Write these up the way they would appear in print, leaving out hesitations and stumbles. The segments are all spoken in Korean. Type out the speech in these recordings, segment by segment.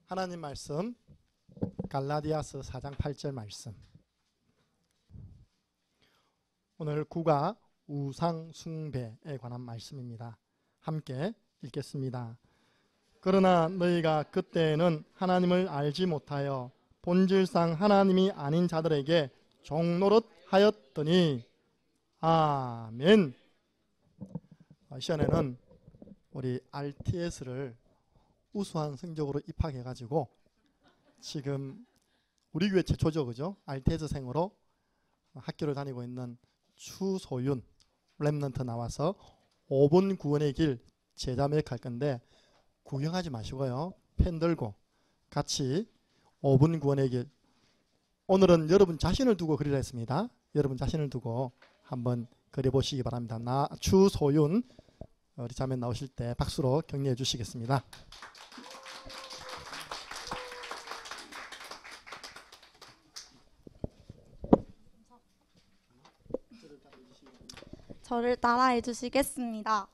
하나님 말씀 갈라디아서 4장 8절 말씀. 오늘 구가 우상 숭배에 관한 말씀입니다. 함께 읽겠습니다. 그러나 너희가 그때는 하나님을 알지 못하여 본질상 하나님이 아닌 자들에게 종노릇 하였더니. 아멘. 시간에는 우리 RTS를 우수한 성적으로 입학해가지고 지금 우리 교회 최초죠, 그죠? RTS생으로 학교를 다니고 있는 추소윤 렘넌트 나와서 5분 구원의 길 제자매를 할 건데 구경하지 마시고요. 펜 들고 같이 5분 구원의 길. 오늘은 여러분 자신을 두고 그리라 했습니다. 여러분 자신을 두고 한번 그려보시기 바랍니다. 나 추소윤 우리 자매 나오실 때 박수로 격려해 주시겠습니다. 저를 따라해 주시겠습니다.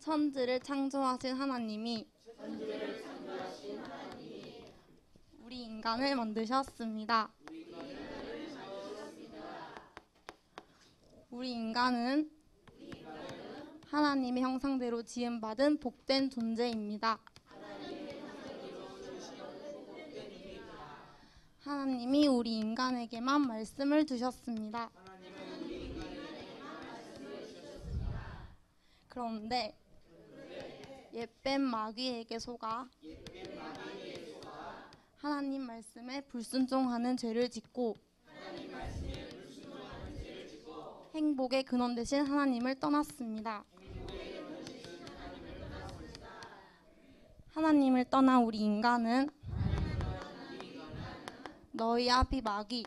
천지를 창조하신 하나님이 우리 인간을 만드셨습니다. 우리 인간은 하나님의 형상대로 지음받은 복된 존재입니다. 하나님이 우리 인간에게만 말씀을 주셨습니다. 그런데 옛뱀 마귀에게 속아 하나님 말씀에 불순종하는 죄를 짓고 행복의 근원 되신 하나님을 떠났습니다. 하나님을 떠난 우리 인간은 너희 아비 마귀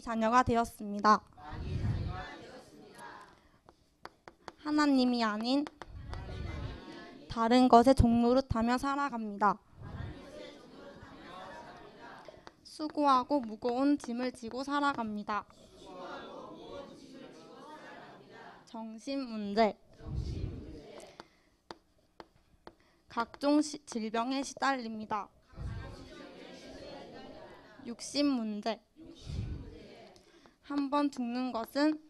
자녀가 되었습니다. 하나님이 아닌 다른 것에 종노릇하며 살아갑니다. 수고하고 무거운 짐을 지고 살아갑니다. 정신 문제, 각종 질병에 시달립니다. 육신 문제, 한 번 죽는 것은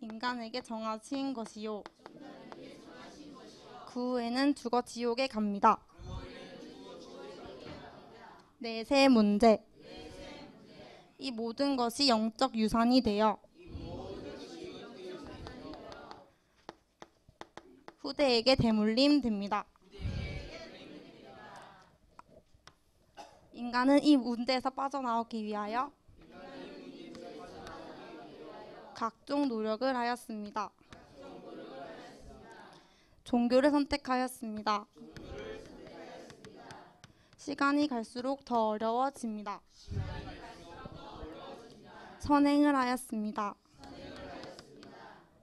인간에게 정하신 것이요, 그 후에는 죽어 지옥에 갑니다. 내세 문제, 이 모든 것이 영적 유산이 되어 후대에게 대물림 됩니다. 인간은 이 문제에서 빠져나오기 위하여 각종 노력을 하였습니다. 종교를 선택하였습니다. 시간이 갈수록 더 어려워집니다. 선행을 하였습니다.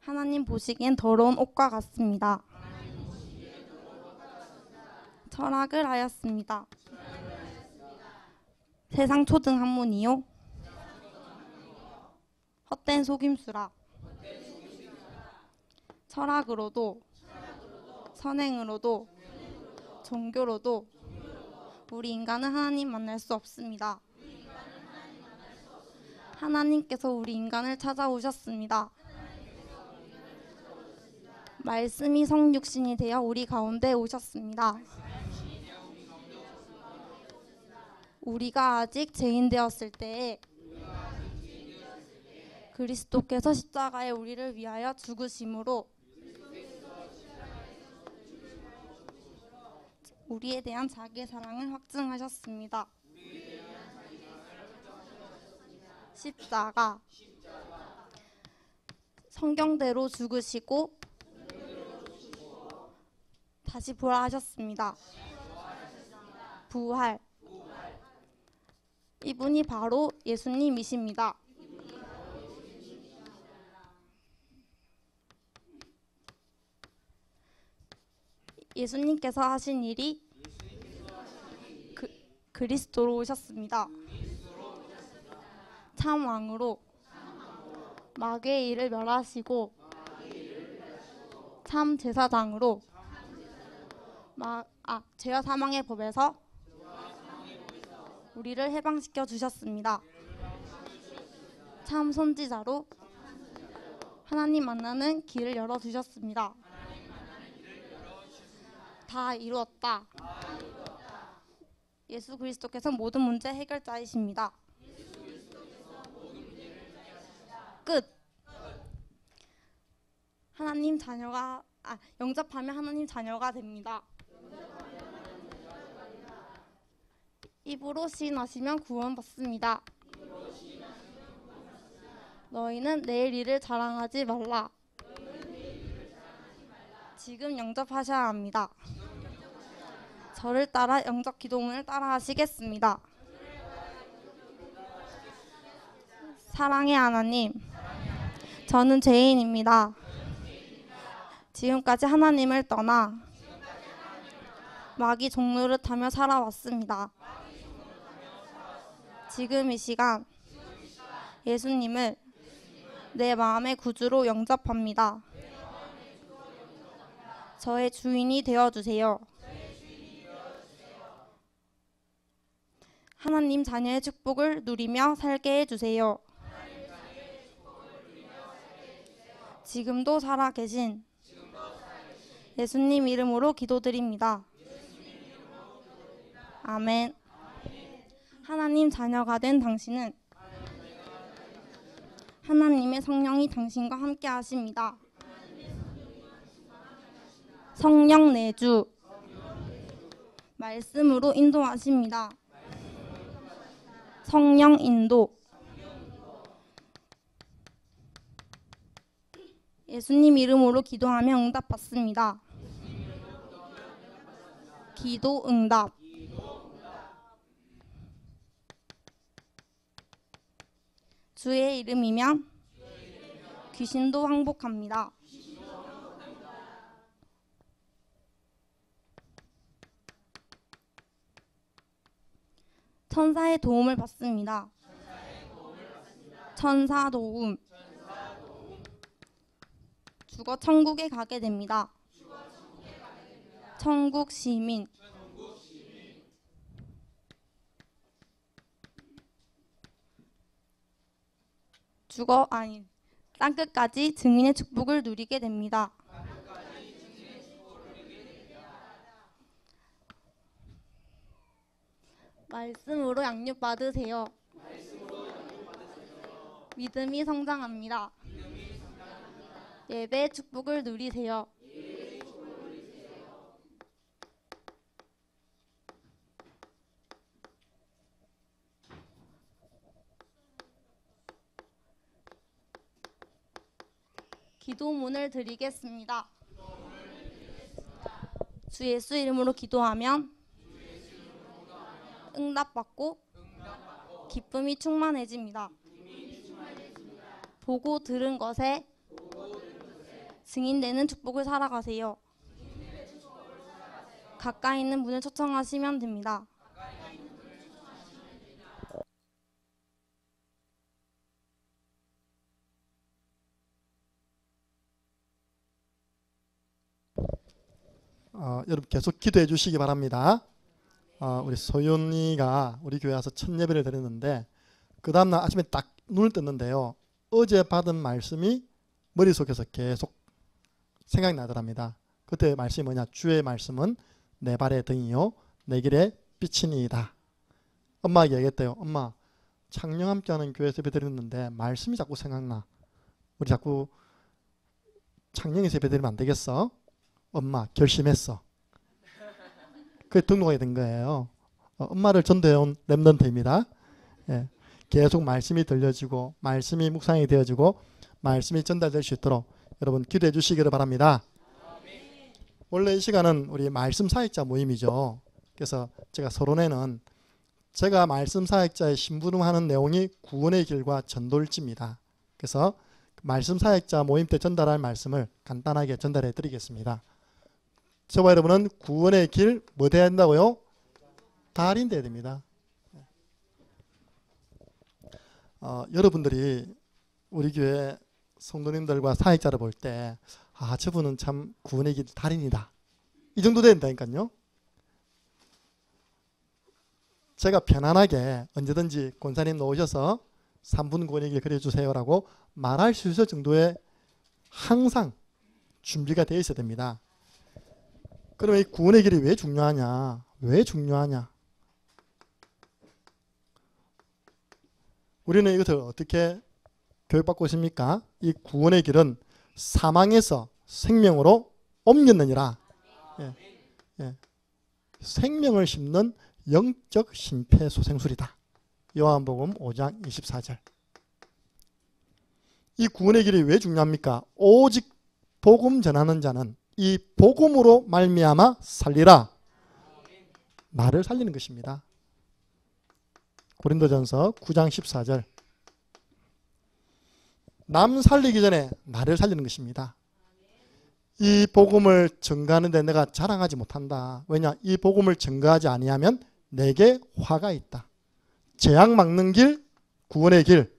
하나님 보시기엔 더러운 옷과 같습니다. 철학을 하였습니다. 세상 초등 학문이요, 헛된 속임수라. 철학으로도 선행으로도 종교로도 우리 인간은 하나님 만날 수 없습니다. 하나님께서 우리 인간을 찾아오셨습니다. 말씀이 성육신이 되어 우리 가운데 오셨습니다. 우리가 아직 죄인 되었을 때에 그리스도께서 십자가에 우리를 위하여 죽으심으로 우리에 대한 자기의 사랑을 확증하셨습니다. 십자가, 성경대로 죽으시고 다시 부활하셨습니다. 부활, 이분이 바로 예수님이십니다. 예수님께서 하신 일이 그리스도로 오셨습니다. 참 왕으로 마귀의 일을 멸하시고 참 제사장으로 죄와 사망의 법에서 우리를 해방시켜 주셨습니다. 참 선지자로 하나님 만나는 길을 열어 주셨습니다. 다 이루었다. 예수 그리스도께서 모든 문제 해결자이십니다. 끝. 하나님 자녀가 영접하면 하나님 자녀가 됩니다. 입으로 시인하시면 구원받습니다. 너희는 내일 일을 자랑하지 말라. 지금 영접하셔야 합니다. 저를 따라 영접 기도문을 따라 하시겠습니다. 사랑의 하나님, 저는 죄인입니다. 지금까지 하나님을 떠나 마귀 종노릇하며 살아왔습니다. 지금 이 시간 예수님을 내 마음의 구주로 영접합니다. 저의 주인이 되어주세요. 하나님 자녀의 축복을 누리며 살게 해주세요. 지금도 살아계신 예수님 이름으로 기도드립니다. 아멘. 하나님 자녀가 된 당신은 하나님의 성령이 당신과 함께 하십니다. 성령 내주 말씀으로 인도하십니다. 성령 인도 예수님 이름으로 기도하며 응답받습니다. 기도 응답 주의 이름이면 귀신도 항복합니다. 천사의 도움을 받습니다. 천사 도움. 죽어 천국에 가게 됩니다. 천국 시민. 땅끝까지 증인의 축복을 누리게 됩니다. 말씀으로 양육받으세요. 믿음이 성장합니다. 예배의 축복을 누리세요. 기도문을 드리겠습니다. 주 예수 이름으로 기도하면 응답받고 기쁨이 충만해집니다. 보고 들은 것에 증인되는 축복을 살아가세요. 가까이 있는 분을 초청하시면 됩니다. 여러분 계속 기도해 주시기 바랍니다. 우리 소연이가 우리 교회 와서 첫 예배를 드렸는데 그 다음날 아침에 딱 눈을 떴는데요. 어제 받은 말씀이 머릿속에서 계속 생각이 나더랍니다. 그때 말씀이 뭐냐? 주의 말씀은 내 발의 등이요 내 길의 빛이니이다. 엄마에게 얘기했대요. 엄마, 창녕 함께하는 교회에서 예배 드렸는데 말씀이 자꾸 생각나. 우리 자꾸 창녕에서 예배 드리면 안 되겠어? 엄마 결심했어. 그게 등록하게 된 거예요. 엄마를 전도해온 랩런트입니다. 예, 계속 말씀이 들려지고 말씀이 묵상이 되어지고 말씀이 전달될 수 있도록 여러분 기도해 주시기를 바랍니다. 원래 이 시간은 우리 말씀 사역자 모임이죠. 그래서 제가 서론에는 제가 말씀 사역자의 심부름하는 내용이 구원의 길과 전도일지입니다. 그래서 말씀 사역자 모임 때 전달할 말씀을 간단하게 전달해 드리겠습니다. 저와 여러분은 구원의 길 뭐 돼야 된다고요? 달인 돼야 됩니다. 여러분들이 우리 교회 성도님들과 사역자를 볼 때 저분은 참 구원의 길 달인이다 이 정도 된다니까요. 제가 편안하게 언제든지 권사님 나오셔서 3분 구원의 길 그려주세요라고 말할 수 있을 정도의 항상 준비가 되어 있어야 됩니다. 그러면 이 구원의 길이 왜 중요하냐? 왜 중요하냐? 우리는 이것을 어떻게 교육받고 있습니까? 이 구원의 길은 사망에서 생명으로 옮겼느니라. 예. 예. 생명을 심는 영적 심폐소생술이다. 요한복음 5장 24절. 이 구원의 길이 왜 중요합니까? 오직 복음 전하는 자는 이 복음으로 말미암아 살리라. 나를 살리는 것입니다. 고린도전서 9장 14절. 남 살리기 전에 나를 살리는 것입니다. 이 복음을 전가하는데 내가 자랑하지 못한다. 왜냐? 이 복음을 전가하지 아니하면 내게 화가 있다. 재앙 막는 길, 구원의 길.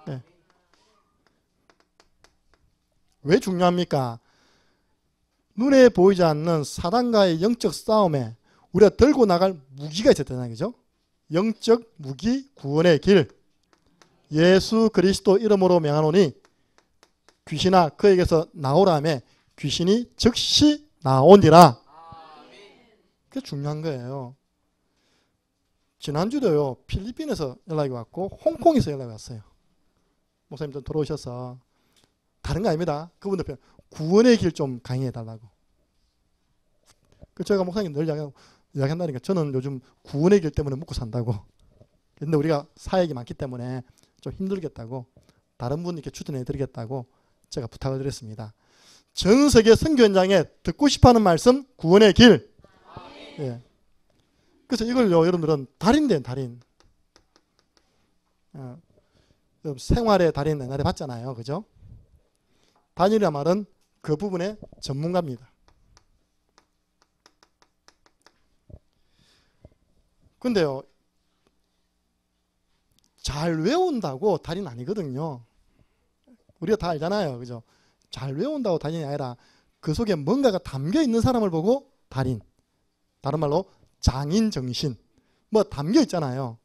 네. 왜 중요합니까? 눈에 보이지 않는 사단과의 영적 싸움에 우리가 들고 나갈 무기가 있어야 되잖아요. 그죠? 영적 무기, 구원의 길. 예수 그리스도 이름으로 명하노니 귀신아 그에게서 나오라며 귀신이 즉시 나오니라. 그게 중요한 거예요. 지난주도요, 필리핀에서 연락이 왔고 홍콩에서 연락이 왔어요. 목사님들 들어오셔서 다른 거 아닙니다. 그분들 구원의 길 좀 강의해 달라고. 제가 목사님 늘 이야기한다니까 저는 요즘 구원의 길 때문에 먹고 산다고. 근데 우리가 사역이 많기 때문에 좀 힘들겠다고 다른 분께 추천해 드리겠다고 제가 부탁을 드렸습니다. 전 세계 선교 현장에 듣고 싶어하는 말씀 구원의 길. 예. 그래서 이걸요 여러분들은 달인된 달인. 생활의 달인 옛날에 봤잖아요. 그죠? 달인이란 말은 그 부분의 전문가입니다. 근데요 잘 외운다고 달인 아니거든요. 우리가 다 알잖아요. 그죠? 잘 외운다고 달인이 아니라 그 속에 뭔가가 담겨 있는 사람을 보고 달인. 다른 말로 장인 정신. 뭐 담겨 있잖아요.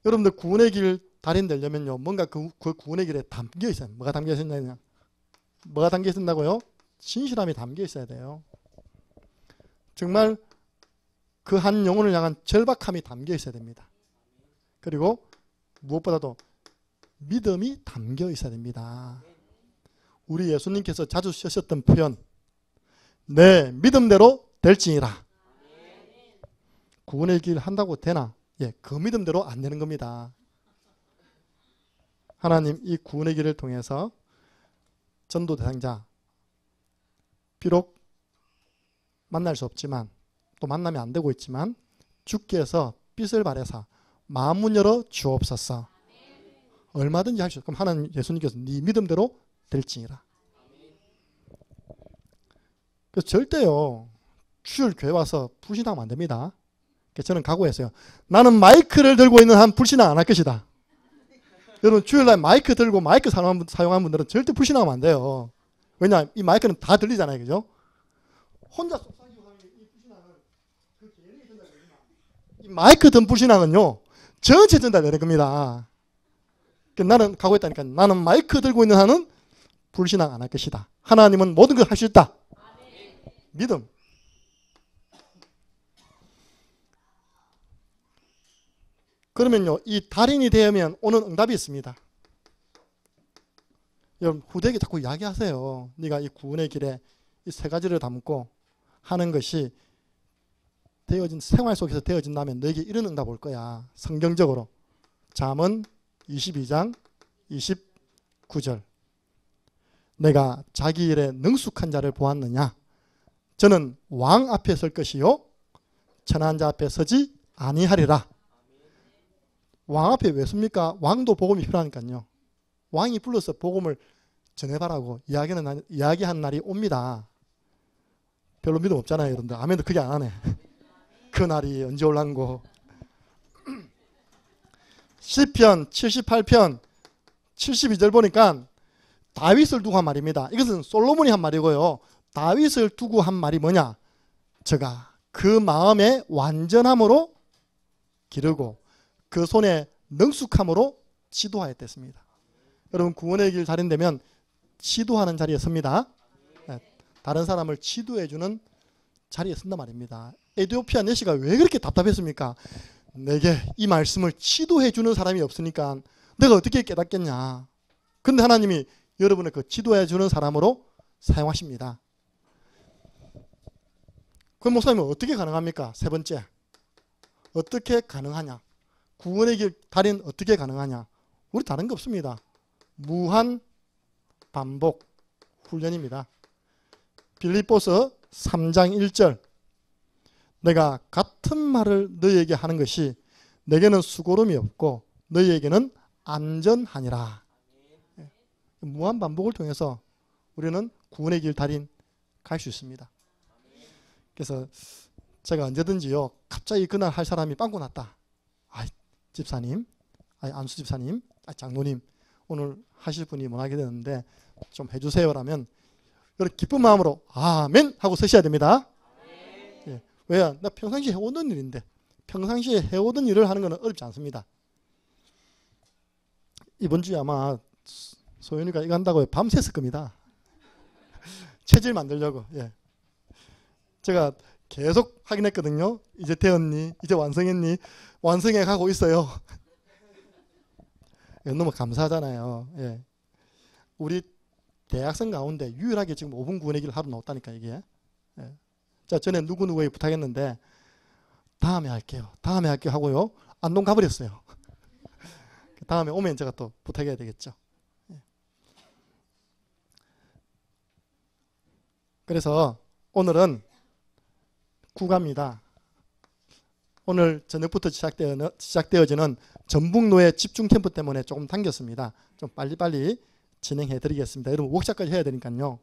여러분들 구원의 길 달인 되려면요. 뭔가 그 구원의 길에 담겨 있어요. 뭐가 담겨 있었냐? 뭐가 담겨 있었다고요? 진실함이 담겨 있어야 돼요. 정말 그 한 영혼을 향한 절박함이 담겨 있어야 됩니다. 그리고 무엇보다도 믿음이 담겨 있어야 됩니다. 우리 예수님께서 자주 쓰셨던 표현, 내 믿음대로 될지니라. 구원의 길 한다고 되나? 예, 그 믿음대로 안 되는 겁니다. 하나님 이 구원의 길을 통해서 전도 대상자, 비록 만날 수 없지만 또 만나면 안 되고 있지만 주께서 빛을 발해서 마음문 열어 주옵소서. 얼마든지 할 수 있어요. 그럼 하나님 예수님께서 네 믿음대로 될지니라. 그래서 절대요 주일 교회 와서 불신하면 안 됩니다. 그래서 저는 각오했어요. 나는 마이크를 들고 있는 한 불신앙 안 할 것이다. 여러분 주일날 마이크 들고 마이크 사용한 분들은 절대 불신하면 안 돼요. 왜냐 이 마이크는 다 들리잖아요. 그죠? 혼자 속삭이고 하는 이 불신앙은 그 개인이 전달됩니다. 이 마이크 든 불신앙은요 전체 전달되는 겁니다. 나는 각오했다니까. 나는 마이크 들고 있는 한은 불신앙 안 할 것이다. 하나님은 모든 걸 할 수 있다. 믿음. 그러면요 이 달인이 되면 오는 응답이 있습니다. 여러분 후대에게 자꾸 이야기하세요. 네가 이 구원의 길에 이 세 가지를 담고 하는 것이 되어진 생활 속에서 되어진다면 너에게 이런 응답 올 거야. 성경적으로 잠언 22장 29절. 내가 자기 일에 능숙한 자를 보았느냐? 저는 왕 앞에 설 것이요 천한 자 앞에 서지 아니하리라. 왕 앞에 왜 섭니까? 왕도 복음이 필요하니까요. 왕이 불러서 복음을 전해봐라고 이야기한 날이 옵니다. 별로 믿음 없잖아요. 여러분들. 아멘도 크게 안 하네. 그 날이 언제 올란고. 시편 78편 72절 보니까 다윗을 두고 한 말입니다. 이것은 솔로몬이 한 말이고요. 다윗을 두고 한 말이 뭐냐? 저가 그 마음의 완전함으로 기르고 그 손의 능숙함으로 지도하였댔습니다. 여러분 구원의 길 달인되면 지도하는 자리에 섭니다. 네, 다른 사람을 지도해주는 자리에 쓴단 말입니다. 에티오피아 내시가 왜 그렇게 답답했습니까? 내게 이 말씀을 지도해주는 사람이 없으니까 내가 어떻게 깨닫겠냐. 근데 하나님이 여러분을 그 지도해주는 사람으로 사용하십니다. 그럼 목사님은 어떻게 가능합니까? 세 번째, 어떻게 가능하냐? 구원의 길 달인 어떻게 가능하냐? 우리 다른 거 없습니다. 무한 반복 훈련입니다. 빌립보서 3장 1절 내가 같은 말을 너희에게 하는 것이 내게는 수고름이 없고 너희에게는 안전하니라. 무한 반복을 통해서 우리는 구원의 길 달인 갈 수 있습니다. 그래서 제가 언제든지요 갑자기 그날 할 사람이 빵꾸 났다. 집사님, 안수 집사님, 장로님 오늘 하실 분이 원하게 되는데 좀 해주세요라면 여러분 기쁜 마음으로 아멘 하고 서셔야 됩니다. 예. 왜요? 나 평상시에 해오던 일인데 평상시에 해오던 일을 하는 것은 어렵지 않습니다. 이번 주에 아마 소연이가 이거 한다고 밤샜을 겁니다. 체질 만들려고. 예. 제가 계속 확인했거든요. 이제 되었니? 이제 완성했니? 완성해 가고 있어요. 너무 감사하잖아요. 예. 우리 대학생 가운데 유일하게 지금 5분 구원의 길을 하러 나왔다니까 이게. 예. 자, 전에 누구누구에게 부탁했는데 다음에 할게요. 다음에 할게요 하고요. 안동 가버렸어요. 다음에 오면 제가 또 부탁해야 되겠죠. 예. 그래서 오늘은 국가입니다. 오늘 저녁부터 시작되어지는 전북노예 집중 캠프 때문에 조금 당겼습니다. 좀 빨리빨리 진행해 드리겠습니다. 여러분 워크샵까지 해야 되니까요.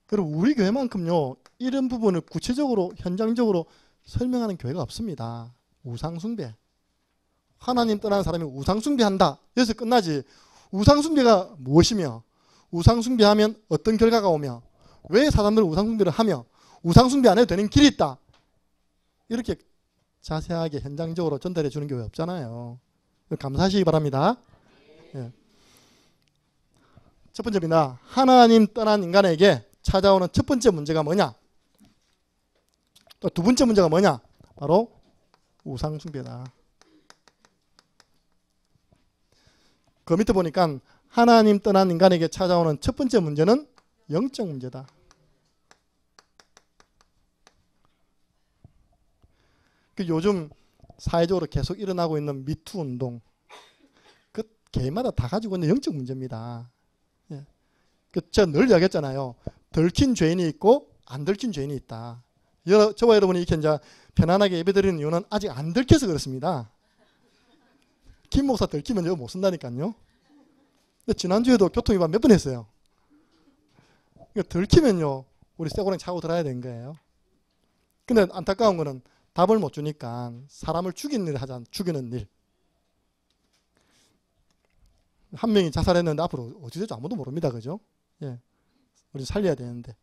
그리고 우리 교회만큼요 이런 부분을 구체적으로 현장적으로 설명하는 교회가 없습니다. 우상숭배. 하나님 떠난 사람이 우상숭배한다. 여기서 끝나지. 우상숭배가 무엇이며 우상숭배하면 어떤 결과가 오며 왜 사람들은 우상숭배를 하며 우상숭배 안 해도 되는 길이 있다. 이렇게 자세하게 현장적으로 전달해 주는 교회 없잖아요. 감사하시기 바랍니다. 예. 첫 번째입니다. 하나님 떠난 인간에게 찾아오는 첫 번째 문제가 뭐냐? 또 두 번째 문제가 뭐냐? 바로 우상숭배다. 그 밑에 보니까 하나님 떠난 인간에게 찾아오는 첫 번째 문제는 영적 문제다. 그 요즘 사회적으로 계속 일어나고 있는 미투 운동, 그 개인마다 다 가지고 있는 영적 문제입니다. 예. 그 제가 늘 이야기했잖아요. 들킨 죄인이 있고 안 들킨 죄인이 있다. 저와 여러분이 이렇게 이제 편안하게 예배드리는 이유는 아직 안 들켜서 그렇습니다. 김 목사 들키면 이거 못 쓴다니까요. 근데 지난주에도 교통위반 몇 번 했어요. 들키면요 우리 쇠고랑 차고 들어야 되는 거예요. 근데 안타까운 거는 답을 못 주니까 사람을 죽이는 일을 하자. 죽이는 일. 한 명이 자살했는데 앞으로 어찌 될지 아무도 모릅니다. 그죠? 예. 우리 살려야 되는데.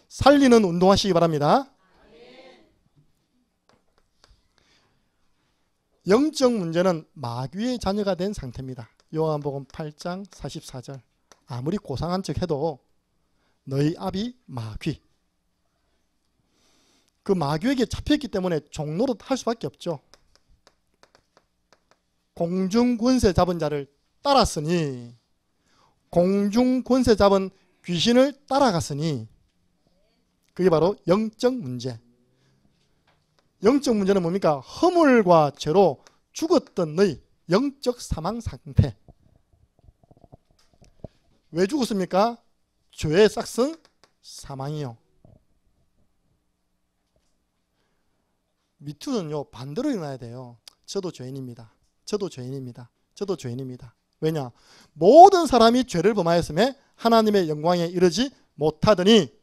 살리는 운동하시기 바랍니다. 영적 문제는 마귀의 자녀가 된 상태입니다. 요한복음 8장 44절. 아무리 고상한 척 해도 너희 아비 마귀. 그 마귀에게 잡혔기 때문에 종노릇 할 수밖에 없죠. 공중권세 잡은 자를 따랐으니 공중권세 잡은 귀신을 따라갔으니 그게 바로 영적 문제. 영적 문제는 뭡니까? 허물과 죄로 죽었던 너희 영적 사망 상태. 왜 죽었습니까? 죄의 싹슨 사망이요. 미투는요 반대로 일어나야 돼요. 저도 죄인입니다. 저도 죄인입니다. 저도 죄인입니다. 왜냐? 모든 사람이 죄를 범하였음에 하나님의 영광에 이르지 못하더니.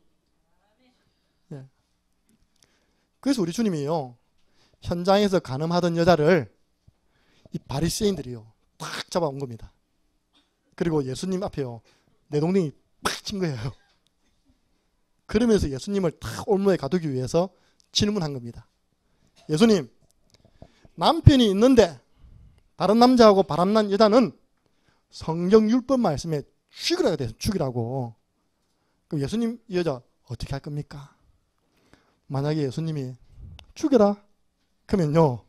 네. 그래서 우리 주님이요 현장에서 간음하던 여자를 이 바리새인들이요 탁 잡아온 겁니다. 그리고 예수님 앞에요 내동댕이 팍 친 거예요. 그러면서 예수님을 탁 올무에 가두기 위해서 질문한 겁니다. 예수님, 남편이 있는데 다른 남자하고 바람난 여자는 성경 율법 말씀에 죽이라고 돼서 죽이라고. 그럼 예수님 이 여자 어떻게 할 겁니까? 만약에 예수님이 죽여라 그러면요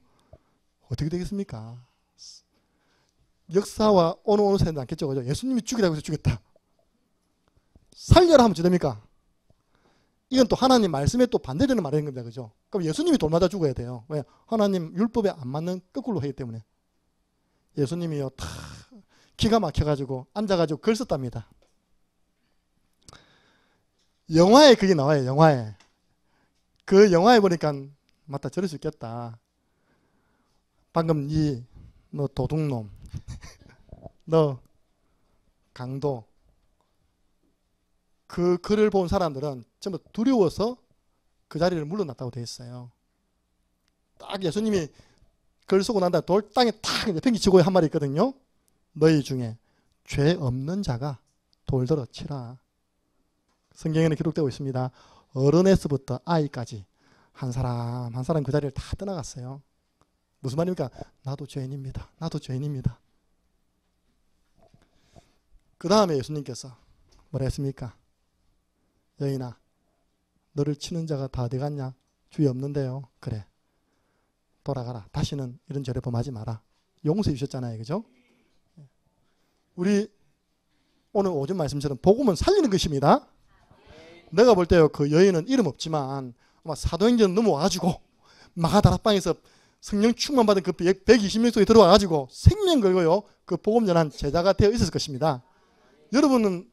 어떻게 되겠습니까? 역사와 어느 세대는 않겠죠. 그죠? 예수님이 죽이라고 해서 죽였다. 살려라 하면 어찌 됩니까? 이건 또 하나님 말씀에 또 반대되는 말인 겁니다. 그죠? 그럼 예수님이 돌마다 죽어야 돼요. 왜? 하나님 율법에 안 맞는 거꾸로 하기 때문에. 예수님이요 다 기가 막혀가지고 앉아가지고 글 썼답니다. 영화에 그게 나와요. 영화에. 그 영화에 보니까 맞다 저럴 수 있겠다. 방금 너 도둑놈 너 강도 그 글을 본 사람들은 전부 두려워서 그 자리를 물러났다고 되어 있어요. 딱 예수님이 글 쓰고 난 다음에 돌 땅에 탁 팽기치고 한 말이 있거든요. 너희 중에 죄 없는 자가 돌들어 치라. 성경에는 기록되고 있습니다. 어른에서부터 아이까지 한 사람 한 사람 그 자리를 다 떠나갔어요. 무슨 말입니까? 나도 죄인입니다. 나도 죄인입니다. 그 다음에 예수님께서 뭐라 했습니까? 여인아, 너를 치는 자가 다 어디 갔냐? 주위 없는데요. 그래, 돌아가라. 다시는 이런 죄를 범하지 마라. 용서해 주셨잖아요. 그죠? 우리 오늘 오전 말씀처럼 복음은 살리는 것입니다. 내가 볼 때요 그 여인은 이름 없지만 아마 사도행전 넘어와가지고 마가다락방에서 성령 충만 받은 그 120명 속에 들어와가지고 생명 걸고요 그 복음 전한 제자가 되어 있었을 것입니다. 여러분은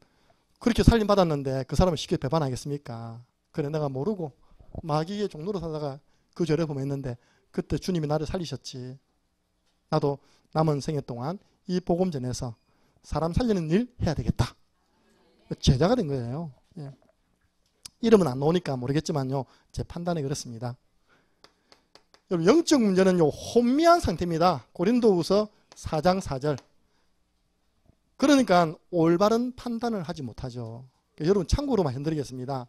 그렇게 살림 받았는데 그 사람을 쉽게 배반하겠습니까? 그래 내가 모르고 마귀의 종로로 살다가 그 죄를 범했는데 그때 주님이 나를 살리셨지. 나도 남은 생애 동안 이 복음 전에서 사람 살리는 일 해야 되겠다. 제자가 된 거예요. 예. 이름은 안 나오니까 모르겠지만요 제 판단이 그렇습니다. 여러분 영적 문제는요 혼미한 상태입니다. 고린도후서 4장 4절. 그러니까 올바른 판단을 하지 못하죠. 여러분 참고로 말씀드리겠습니다.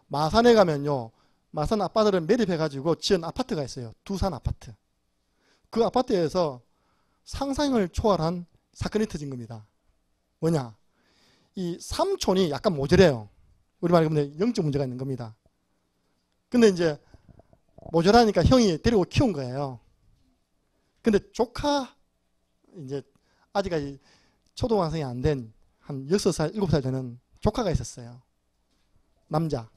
마산에 가면요 마산 아파트를 매립해가지고 지은 아파트가 있어요. 두산 아파트. 그 아파트에서 상상을 초월한 사건이 터진 겁니다. 뭐냐? 이 삼촌이 약간 모자래요. 우리말로 보면 영적 문제가 있는 겁니다. 근데 이제 모자라니까 형이 데리고 키운 거예요. 근데 조카 이제 아직까지 초등학생이 안 된 한 6살, 7살 되는 조카가 있었어요. 남자.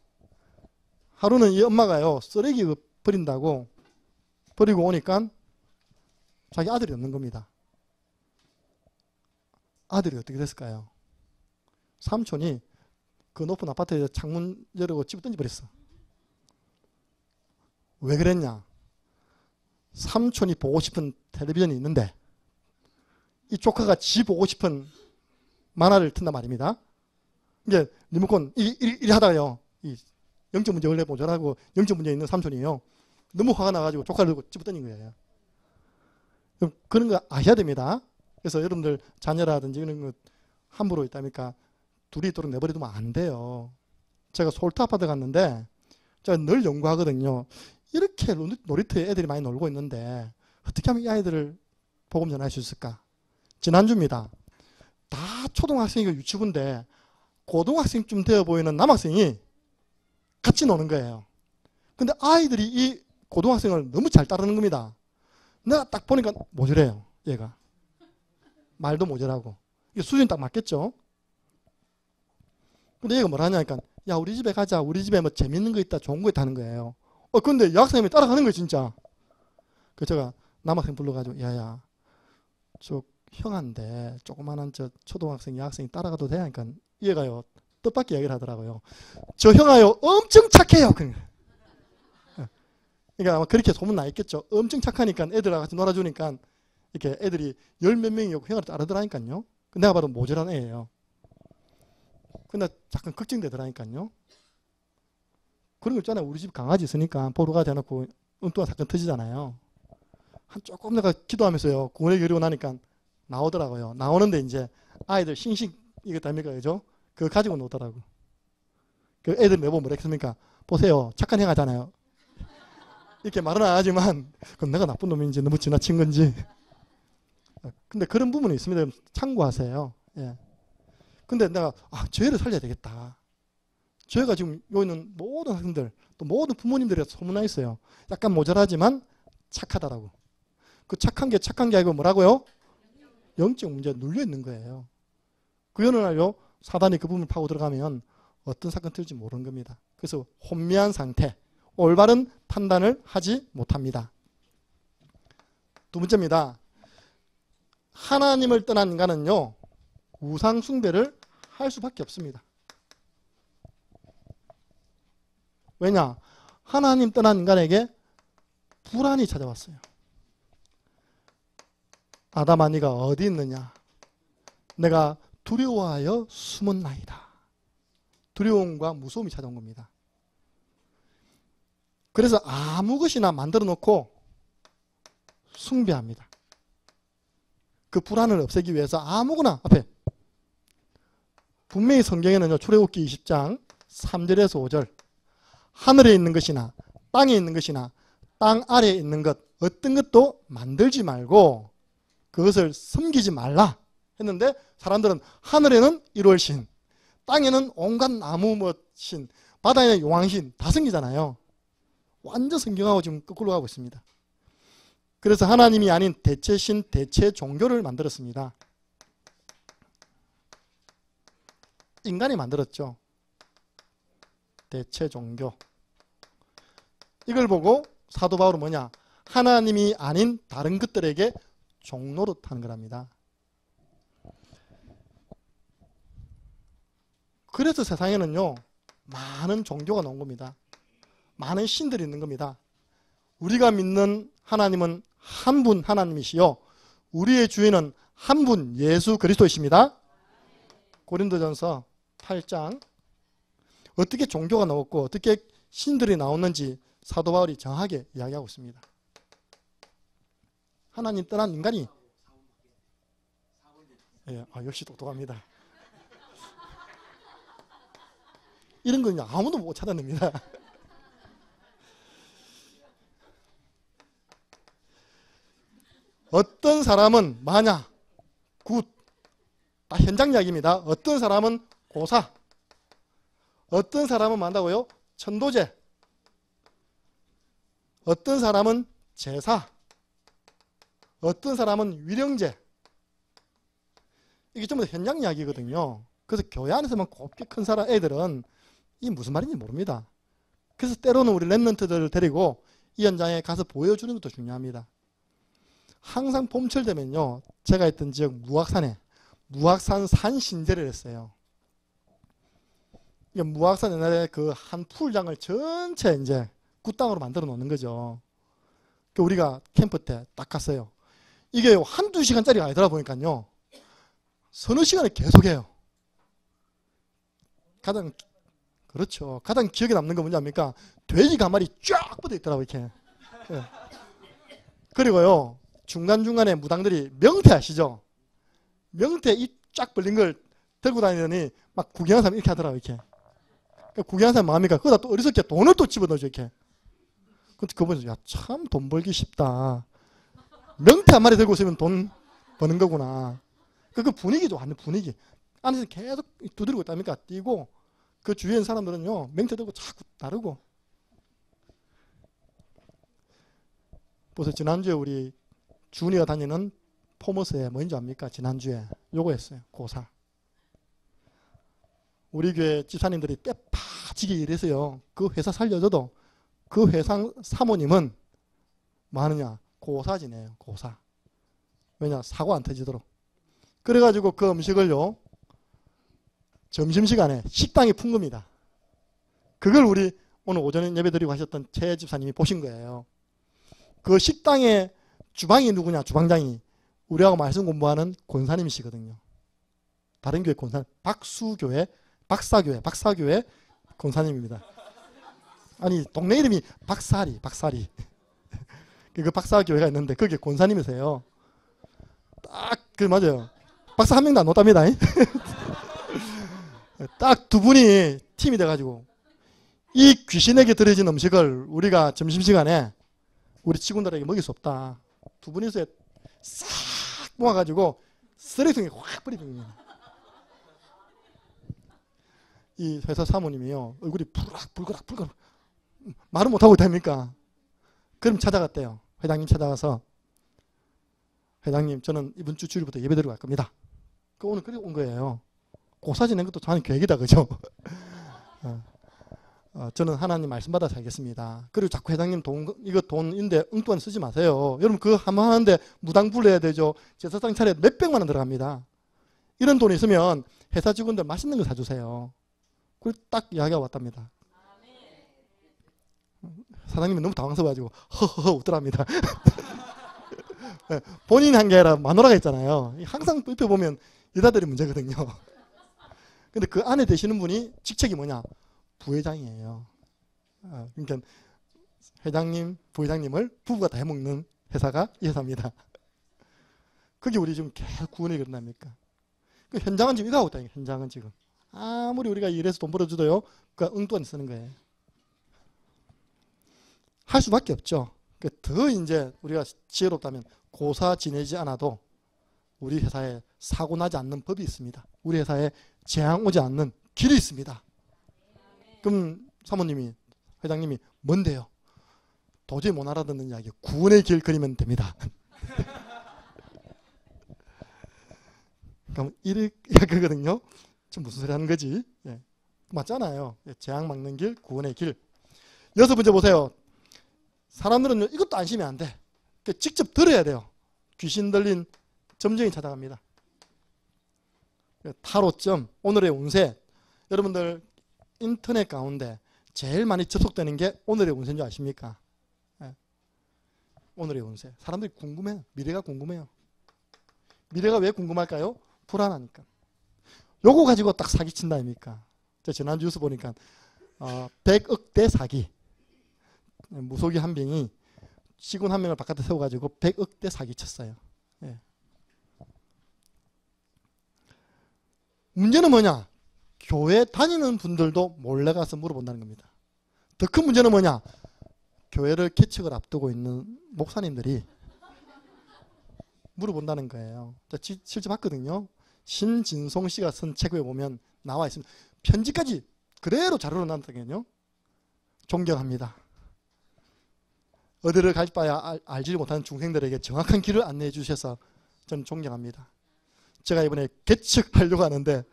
하루는 이 엄마가요 쓰레기 버린다고 버리고 오니까 자기 아들이 없는 겁니다. 아들이 어떻게 됐을까요? 삼촌이 그 높은 아파트에서 창문 열고 집어 던져버렸어. 왜 그랬냐? 삼촌이 보고 싶은 텔레비전이 있는데 이 조카가 지 보고 싶은 만화를 튼단 말입니다. 이게 리모컨 이리 하다가요 이 영적 문제 원래 모자라고 영적 문제 있는 삼촌이에요. 너무 화가 나가지고 조카를 집어 던진 거예요. 그런 거 아셔야 됩니다. 그래서 여러분들 자녀라든지 이런 거 함부로 있다니까 둘이 있도록 내버려두면 안 돼요. 제가 솔트 아파트 갔는데 제가 늘 연구하거든요. 이렇게 놀이터에 애들이 많이 놀고 있는데 어떻게 하면 이 아이들을 복음 전할 수 있을까? 지난주입니다. 다 초등학생이고 유치부인데 고등학생쯤 되어 보이는 남학생이 같이 노는 거예요. 근데 아이들이 이 고등학생을 너무 잘 따르는 겁니다. 내가 딱 보니까 모자래요. 얘가. 말도 모자라고. 이게 수준이 딱 맞겠죠? 근데 얘가 뭐라 하냐니까 야 우리 집에 가자. 우리 집에 뭐 재밌는 거 있다. 좋은 거 있다 하는 거예요. 근데 여학생이 따라가는 거예요 진짜. 그래서 제가 남학생 불러가지고 야야 저 형한테 조그만한 저 초등학생 여학생이 따라가도 돼? 그러니까 얘가요 뜻밖의 이야기를 하더라고요. 저 형아요 엄청 착해요. 그러니까 아마 그렇게 소문나 있겠죠. 엄청 착하니까 애들하고 같이 놀아주니까 이렇게 애들이 10몇 명이 형아를 따르더라니까요. 내가 봐도 모자란 애예요. 근데 잠깐 걱정되더라니까요. 그런 거 있잖아요. 우리 집 강아지 있으니까 보루가 대놓고 엉뚱한 사건 터지잖아요. 한 조금 내가 기도하면서요. 구원에 겨루고 나니까 나오더라고요. 나오는데 이제 아이들 싱싱 이거 답니까? 그죠? 그거 가지고 노더라고. 그 애들 내보면 뭐라 했습니까? 보세요. 착한 형 하잖아요. 이렇게 말은 안 하지만 그럼 내가 나쁜 놈인지 너무 지나친 건지. 근데 그런 부분이 있습니다. 참고하세요. 예. 근데 내가 쟤를 살려야 되겠다. 쟤가 지금 여기 있는 모든 학생들 또 모든 부모님들이 소문나 있어요. 약간 모자라지만 착하다라고. 그 착한 게 아니고 뭐라고요? 영적 문제가 눌려 있는 거예요. 그 어느 날요 사단이 그 부분을 파고 들어가면 어떤 사건 틀지 모르는 겁니다. 그래서 혼미한 상태, 올바른 판단을 하지 못합니다. 두 번째입니다. 하나님을 떠난 인간은요 우상 숭배를 할 수밖에 없습니다. 왜냐? 하나님 떠난 인간에게 불안이 찾아왔어요. 아담아 네가 어디 있느냐? 내가 두려워하여 숨었나이다. 두려움과 무서움이 찾아온 겁니다. 그래서 아무 것이나 만들어 놓고 숭배합니다. 그 불안을 없애기 위해서 아무거나 앞에 분명히 성경에는요 출애굽기 20장 3절에서 5절 하늘에 있는 것이나 땅에 있는 것이나 땅 아래에 있는 것 어떤 것도 만들지 말고 그것을 섬기지 말라 했는데 사람들은 하늘에는 1월신 땅에는 온갖 나무 신 바다에는 용왕신 다 섬기잖아요. 완전 성경하고 지금 거꾸로 가고 있습니다. 그래서 하나님이 아닌 대체신 대체 종교를 만들었습니다. 인간이 만들었죠. 대체 종교. 이걸 보고 사도 바울은 뭐냐? 하나님이 아닌 다른 것들에게 종노릇하는 거랍니다. 그래서 세상에는요 많은 종교가 나온 겁니다. 많은 신들이 있는 겁니다. 우리가 믿는 하나님은 한 분 하나님이시요 우리의 주인은 한 분 예수 그리스도이십니다. 고린도전서 8장 어떻게 종교가 나왔고 어떻게 신들이 나왔는지 사도 바울이 정확하게 이야기하고 있습니다. 하나님 떠난 인간이 역시 똑똑합니다. 이런 건 아무도 못 찾아냅니다. 어떤 사람은 마냐, 굿, 다 현장 이야기입니다. 어떤 사람은 고사, 어떤 사람은 만다고요? 천도제, 어떤 사람은 제사, 어떤 사람은 위령제. 이게 전부 다 현장 이야기거든요. 그래서 교회 안에서만 곱게 큰 사람 애들은 이게 무슨 말인지 모릅니다. 그래서 때로는 우리 랩런트들을 데리고 이 현장에 가서 보여주는 것도 중요합니다. 항상 봄철 되면요 제가 있던 지역 무악산에 무악산 산신제를 했어요. 무악산 옛날에 그 한 풀장을 전체 이제 굿땅으로 만들어 놓는 거죠. 우리가 캠프 때 딱 갔어요. 이게 한두 시간짜리가 아니더라 보니까요 서너 시간을 계속해요. 가장 기억에 남는 건 뭐냐입니까? 돼지가 한 마리 쫙 뻗어 있더라고요 이렇게. 그리고요 중간중간에 무당들이 명태 아시죠? 명태 이 쫙 벌린 걸 들고 다니더니 막 구경하는 사람 이렇게 하더라고요 이렇게. 구경하는 사람 뭐합니까? 거기다 또 어리석게 돈을 또 집어넣어줘 이렇게. 근데 그거 보면서 참 돈 벌기 쉽다. 명태 한 마리 들고 있으면 돈 버는 거구나. 그 분위기도 완전 분위기. 안에서 계속 두드리고 있답니까? 뛰고 그 주위에 있는 사람들은요 맹태 들고 자꾸 다르고. 보세요. 지난주에 우리 준이가 다니는 포머스에 뭐인지 압니까? 지난주에 요거 했어요. 고사. 우리 교회 집사님들이 뼈 파지게 일해서요 그 회사 살려줘도 그 회사 사모님은 뭐 하느냐? 고사 지내요. 고사. 왜냐? 사고 안 터지도록. 그래가지고 그 음식을요 점심시간에 식당에 푼 겁니다. 그걸 우리 오늘 오전에 예배드리고 하셨던 최 집사님이 보신 거예요. 그 식당의 주방이 누구냐? 주방장이 우리하고 말씀 공부하는 권사님이시거든요. 다른 교회 권사님 박수교회 박사교회 권사님입니다. 아니 동네 이름이 박사리 그 박사교회가 있는데 그게 권사님이세요. 딱 그 맞아요. 박사 한 명도 안 놓답니다. 딱 두 분이 팀이 돼가지고 이 귀신에게 들여진 음식을 우리가 점심시간에 우리 직원들에게 먹일 수 없다. 두 분이서 싹 모아가지고 쓰레기통에 확 버리는 거예요. 이 회사 사모님이요, 얼굴이 불그락 말은 못하고 있답니까? 그럼 찾아갔대요. 회장님 찾아가서, 회장님 저는 이번 주 주일부터 예배 드리러 갈 겁니다. 그 오늘 그래 온 거예요. 고사지 낸 것도 저는 계획이다, 그죠? 저는 하나님 말씀 받아 살겠습니다. 그리고 자꾸 회장님 이거 돈인데 엉뚱한 쓰지 마세요. 여러분 그거 한번 하는데 무당불 해야 되죠. 제사상 차례 몇백만 원 들어갑니다. 이런 돈이 있으면 회사 직원들 맛있는 거 사주세요. 그리고 딱 이야기가 왔답니다. 사장님이 너무 당황스러워가지고 허허허 웃더랍니다. 본인이 한 게 아니라 마누라가 있잖아요. 항상 옆에 보면 여자들이 문제거든요. 근데 그 안에 되시는 분이 직책이 뭐냐? 부회장이에요. 그러니까 회장님, 부회장님을 부부가 다 해먹는 회사가 이 회사입니다. 그게 우리 지금 계속 구원이 그런답니까? 그 현장은 지금 이거 하고 있다. 현장은 지금 아무리 우리가 일해서 돈 벌어주도요, 그 엉뚱한 쓰는 거예요. 할 수밖에 없죠. 더 이제 우리가 지혜롭다면 고사 지내지 않아도 우리 회사에 사고 나지 않는 법이 있습니다. 우리 회사에 재앙 오지 않는 길이 있습니다. 그럼 사모님이, 회장님이 뭔데요? 도저히 못 알아듣는 이야기, 구원의 길 그리면 됩니다. 그럼 이렇게 하거든요. 지금 무슨 소리 하는 거지? 예. 맞잖아요. 재앙 막는 길, 구원의 길. 여섯 번째 보세요. 사람들은 이것도 안심이 안 돼. 직접 들어야 돼요. 귀신 들린 점쟁이 찾아갑니다. 타로점, 오늘의 운세. 여러분들 인터넷 가운데 제일 많이 접속되는 게 오늘의 운세인 줄 아십니까? 예. 오늘의 운세. 사람들이 궁금해요. 미래가 궁금해요. 미래가 왜 궁금할까요? 불안하니까. 요거 가지고 딱 사기친다 아닙니까? 제가 지난주 뉴스 보니까 100억대 사기. 무속이 한 명이 직원 한 명을 바깥에 세워가지고 100억대 사기 쳤어요. 예. 문제는 뭐냐? 교회 다니는 분들도 몰래 가서 물어본다는 겁니다. 더 큰 문제는 뭐냐? 교회를 개척을 앞두고 있는 목사님들이 물어본다는 거예요. 실제 봤거든요. 신진송 씨가 쓴 책에 보면 나와 있습니다. 편지까지 그대로 자료로 남았거든요. 존경합니다. 어디를 갈 바야 알지 못하는 중생들에게 정확한 길을 안내해 주셔서 저는 존경합니다. 제가 이번에 개척하려고 하는데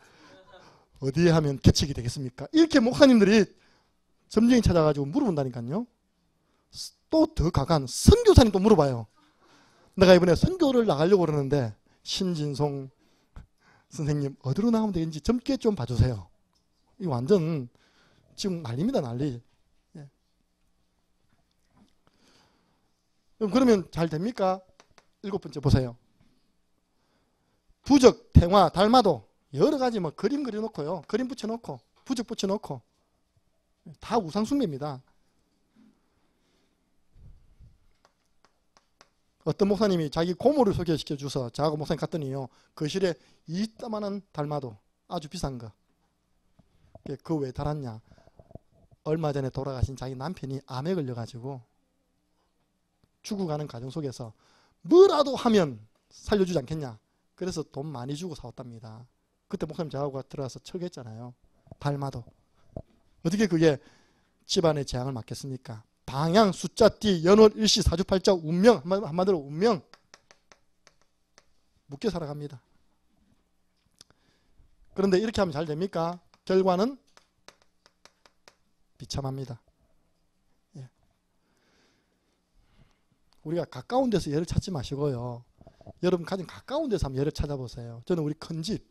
어디에 하면 개척이 되겠습니까? 이렇게 목사님들이 점쟁이 찾아가지고 물어본다니까요. 또 더 강한 선교사님 또 물어봐요. 내가 이번에 선교를 나가려고 그러는데 신진송 선생님 어디로 나가면 되는지 젊게 좀 봐주세요. 이거 완전 지금 난리입니다, 난리. 예. 그러면 잘 됩니까? 일곱 번째 보세요. 부적, 태화, 달마도 여러 가지 뭐 그림 그려놓고요. 그림 붙여놓고 부적 붙여놓고 다 우상숭배입니다. 어떤 목사님이 자기 고모를 소개시켜 줘서 저하고 목사님 갔더니요. 거실에 이따만한 달마도 아주 비싼 거. 그거 왜 달았냐. 얼마 전에 돌아가신 자기 남편이 암에 걸려가지고 죽어가는 과정 속에서 뭐라도 하면 살려주지 않겠냐. 그래서 돈 많이 주고 사왔답니다. 그때 목사님 저하고 들어가서 철거했잖아요. 달마도. 어떻게 그게 집안의 재앙을 막겠습니까? 방향, 숫자, 띠, 연월, 일시, 사주팔자, 운명, 한마디로 운명. 묶여 살아갑니다. 그런데 이렇게 하면 잘 됩니까? 결과는 비참합니다. 예. 우리가 가까운 데서 예를 찾지 마시고요. 여러분 가장 가까운 데서 한번 예를 찾아보세요. 저는 우리 큰 집.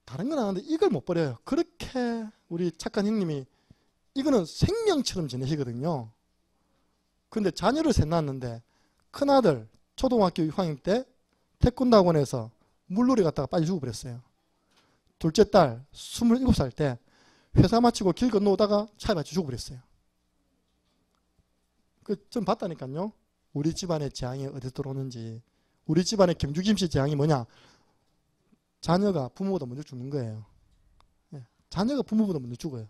다른 건 아는데 이걸 못 버려요. 그렇게 우리 착한 형님이 이거는 생명처럼 지내시거든요. 근데 자녀를 셋 낳았는데 큰아들 초등학교 6학년 때 태권도 학원에서 물놀이 갔다가 빠져 죽어버렸어요. 둘째 딸 27살 때 회사 마치고 길 건너오다가 차에 맞춰 죽어버렸어요. 좀 봤다니까요. 우리 집안의 재앙이 어디서 들어오는지. 우리 집안의 경주김씨 재앙이 뭐냐. 자녀가 부모보다 먼저 죽는 거예요. 자녀가 부모보다 먼저 죽어요.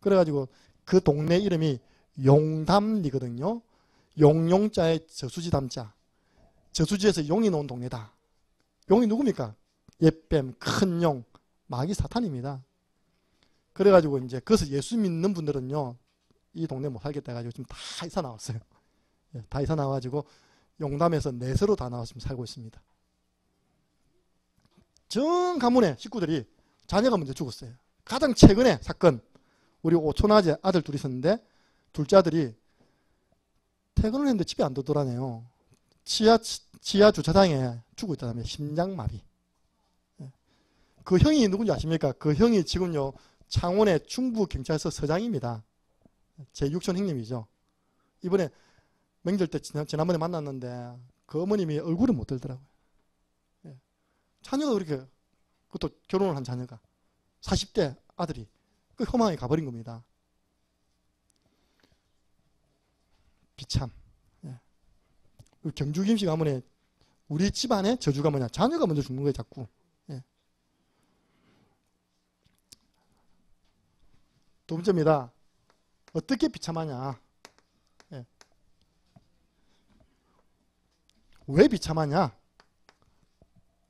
그래가지고 그 동네 이름이 용담리거든요. 용용자에 저수지 담자. 저수지에서 용이 나온 동네다. 용이 누굽니까? 옛뱀, 큰 용, 마귀 사탄입니다. 그래가지고 이제 그래서 예수 믿는 분들은요, 이 동네 못 살겠다 해가지고 지금 다 이사 나왔어요. 다 이사 나와가지고 용담에서 내세로 다 나와서 살고 있습니다. 전 가문의 식구들이 자녀가 먼저 죽었어요. 가장 최근에 사건, 우리 오촌아재 아들 둘이 있었는데 둘째 아들이 퇴근을 했는데 집에 안 들어오더라네요. 지하 주차장에 죽어 있다며 심장마비. 그 형이 누군지 아십니까? 그 형이 지금요 창원의 충북경찰서 서장입니다. 제 육촌 형님이죠. 이번에 명절 때 지난번에 만났는데 그 어머님이 얼굴을 못 들더라고요. 자녀가 그렇게, 그것도 결혼을 한 자녀가 40대 아들이 그 험하게 가버린 겁니다. 비참. 경주 김씨 가문에 우리 집안의 저주가 뭐냐? 자녀가 먼저 죽는 거예요, 자꾸. 두 번째입니다. 어떻게 비참하냐? 왜 비참하냐?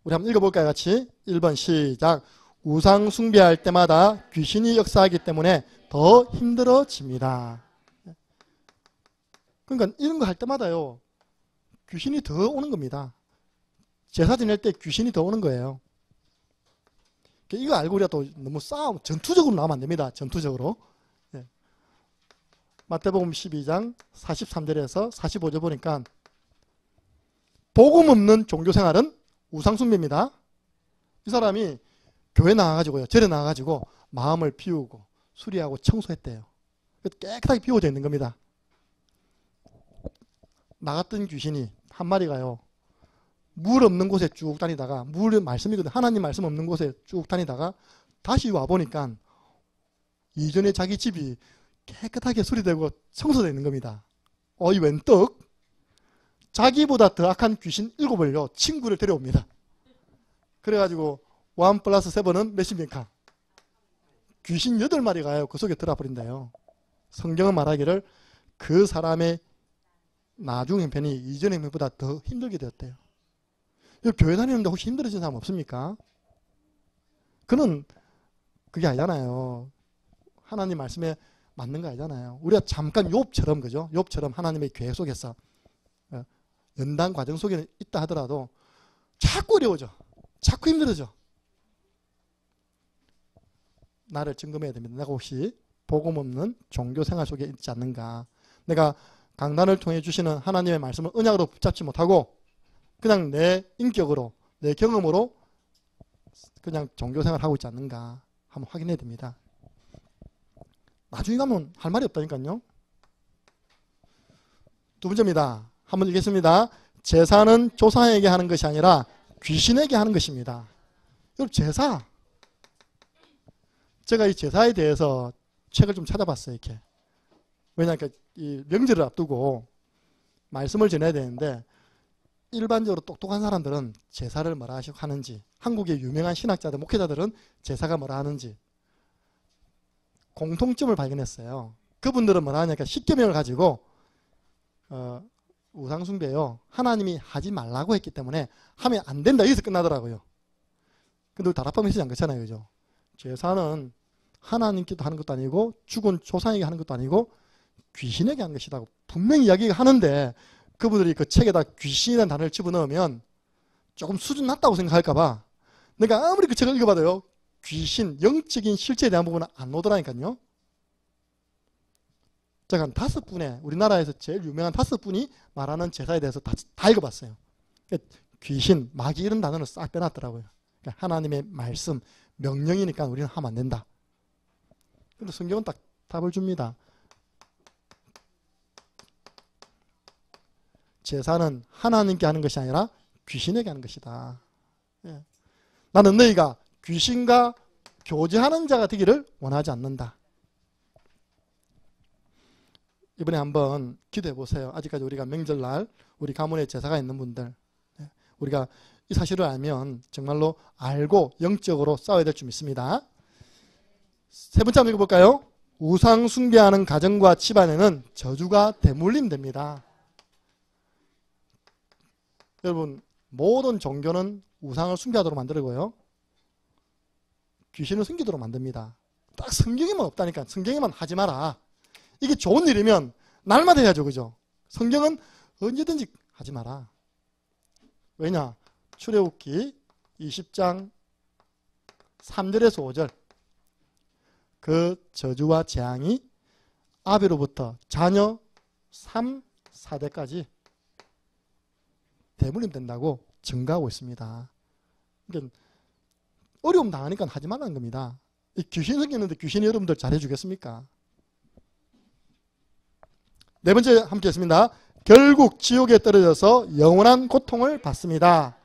우리 한번 읽어볼까요, 같이? 1번 시작. 우상 숭배할 때마다 귀신이 역사하기 때문에 더 힘들어집니다. 그러니까 이런 거 할 때마다요, 귀신이 더 오는 겁니다. 제사 지낼 때 귀신이 더 오는 거예요. 이거 알고 우리가 또 너무 전투적으로 나오면 안 됩니다. 전투적으로. 마태복음 12장 43절에서 45절 보니까 복음 없는 종교생활은 우상숭배입니다. 이 사람이 교회 나가가지고요, 절에 나가가지고 마음을 비우고 수리하고 청소했대요. 깨끗하게 비워져 있는 겁니다. 나갔던 귀신이 한 마리가요, 물 없는 곳에 쭉 다니다가, 물 말씀이거든, 하나님 말씀 없는 곳에 쭉 다니다가 다시 와보니까 이전에 자기 집이 깨끗하게 수리되고 청소되어 있는 겁니다. 이 웬떡? 자기보다 더 악한 귀신 7을요 친구를 데려옵니다. 그래가지고 1+7은 몇입니까? 귀신 8마리가요 그 속에 들어와 버린다요. 성경은 말하기를 그 사람의 나중 형편이 이전 형편보다 더 힘들게 되었대요. 교회 다니는데 혹시 힘들어진 사람 없습니까? 그는 그게 아니잖아요. 하나님 말씀에 맞는 거 아니잖아요. 우리가 잠깐 욥처럼, 그죠? 욥처럼 하나님의 계획 속에서 연단 과정 속에 있다 하더라도 자꾸 어려워져. 자꾸 힘들어져. 나를 점검해야 됩니다. 내가 혹시 복음 없는 종교 생활 속에 있지 않는가. 내가 강단을 통해 주시는 하나님의 말씀을 언약으로 붙잡지 못하고 그냥 내 인격으로, 내 경험으로 그냥 종교 생활을 하고 있지 않는가 한번 확인해야 됩니다. 나중에 가면 할 말이 없다니까요. 두 번째입니다. 한번 읽겠습니다. 제사는 조상에게 하는 것이 아니라 귀신에게 하는 것입니다. 여러분, 제사. 제가 이 제사에 대해서 책을 좀 찾아봤어요. 이렇게. 왜냐하면 이 명절을 앞두고 말씀을 전해야 되는데 일반적으로 똑똑한 사람들은 제사를 뭐라 하는지, 한국의 유명한 신학자들, 목회자들은 제사가 뭐라 하는지 공통점을 발견했어요. 그분들은 뭐라 하냐니까 십계명을 가지고 우상숭배요, 하나님이 하지 말라고 했기 때문에 하면 안 된다, 여기서 끝나더라고요. 근데 다락방 메시지 안 그렇잖아요, 그죠? 제사는 하나님께도 하는 것도 아니고 죽은 조상에게 하는 것도 아니고 귀신에게 하는 것이라고 분명히 이야기가 하는데, 그분들이 그 책에다 귀신이라는 단어를 집어넣으면 조금 수준 낮다고 생각할까봐 내가 아무리 그 책을 읽어봐도요, 귀신, 영적인 실체에 대한 부분은 안 나오더라니까요. 제가 한 5분의, 우리나라에서 제일 유명한 5분이 말하는 제사에 대해서 다 읽어봤어요. 귀신, 마귀 이런 단어는 싹 빼놨더라고요. 그러니까 하나님의 말씀, 명령이니까 우리는 하면 안 된다. 근데 성경은 딱 답을 줍니다. 제사는 하나님께 하는 것이 아니라 귀신에게 하는 것이다. 예. 나는 너희가 귀신과 교제하는 자가 되기를 원하지 않는다. 이번에 한번 기도해 보세요. 아직까지 우리가 명절날 우리 가문에 제사가 있는 분들, 우리가 이 사실을 알면 정말로 알고 영적으로 싸워야 될 줄 믿습니다. 세 번째 한번 읽어볼까요? 우상 숭배하는 가정과 집안에는 저주가 대물림됩니다. 여러분, 모든 종교는 우상을 숭배하도록 만들고요, 귀신을 숨기도록 만듭니다. 딱 성경에만 없다니까. 성경에만 하지 마라. 이게 좋은 일이면 날마다 해야죠. 그죠? 성경은 언제든지 하지 마라. 왜냐? 출애굽기 20장 3절에서 5절, 그 저주와 재앙이 아비로부터 자녀 3, 4대까지 대물림된다고 증가하고 있습니다. 그러니까 어려움 당하니까 하지 말라는 겁니다. 이 귀신 생겼는데 귀신이 여러분들 잘해주겠습니까? 네 번째 함께 했습니다. 결국 지옥에 떨어져서 영원한 고통을 받습니다.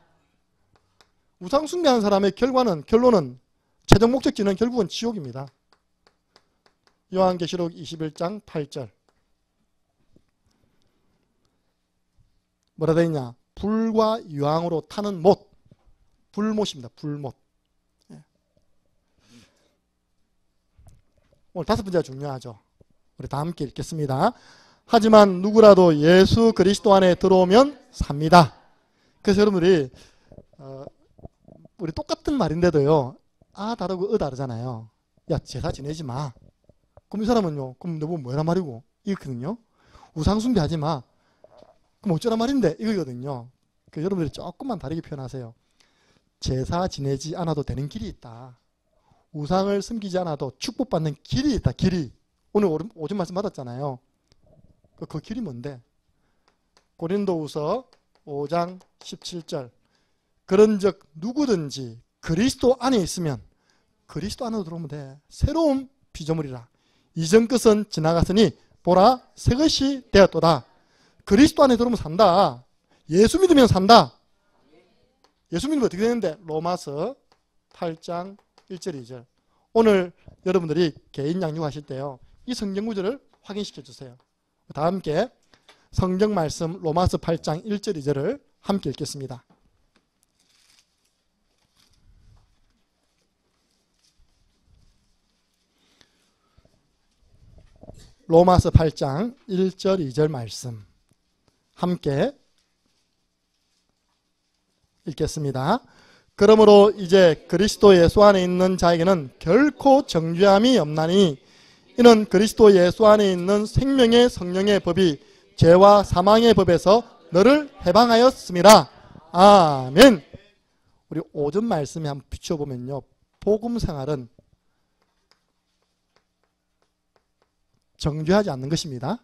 우상 숭배하는 사람의 결론은 최종 목적지는 결국은 지옥입니다. 요한계시록 21장 8절 뭐라 되어 있냐? 불과 유황으로 타는 못, 불못입니다. 불못. 오늘 다섯 번째가 중요하죠. 우리 다 함께 읽겠습니다. 하지만 누구라도 예수 그리스도 안에 들어오면 삽니다. 그래서 여러분들이 우리 똑같은 말인데도요, 아 다르고 다르잖아요. 야, 제사 지내지 마. 그럼 이 사람은요, 그럼 너 뭐란 말이고? 이거거든요. 우상 숭배하지 마. 그럼 어쩌란 말인데? 이거거든요. 그래서 여러분들이 조금만 다르게 표현하세요. 제사 지내지 않아도 되는 길이 있다. 우상을 섬기지 않아도 축복받는 길이 있다. 길이. 오늘 오전 말씀 받았잖아요. 그 길이 뭔데? 고린도후서 5장 17절. 그런즉 누구든지 그리스도 안에 있으면 그리스도 안으로 들어오면 돼. 새로운 피조물이라. 이전 것은 지나갔으니 보라 새 것이 되었도다. 그리스도 안에 들어오면 산다. 예수 믿으면 산다. 예수 믿으면 어떻게 되는데? 로마서 8장 1절 2절. 오늘 여러분들이 개인 양육하실 때요, 이 성경 구절을 확인시켜 주세요. 다 함께 성경 말씀 로마서 8장 1절 2절을 함께 읽겠습니다. 로마서 8장 1절 2절 말씀 함께 읽겠습니다. 그러므로 이제 그리스도 예수 안에 있는 자에게는 결코 정죄함이 없나니 이는 그리스도 예수 안에 있는 생명의 성령의 법이 죄와 사망의 법에서 너를 해방하였습니다. 아멘. 우리 오전 말씀에 한번 비춰보면요, 복음 생활은 정죄하지 않는 것입니다.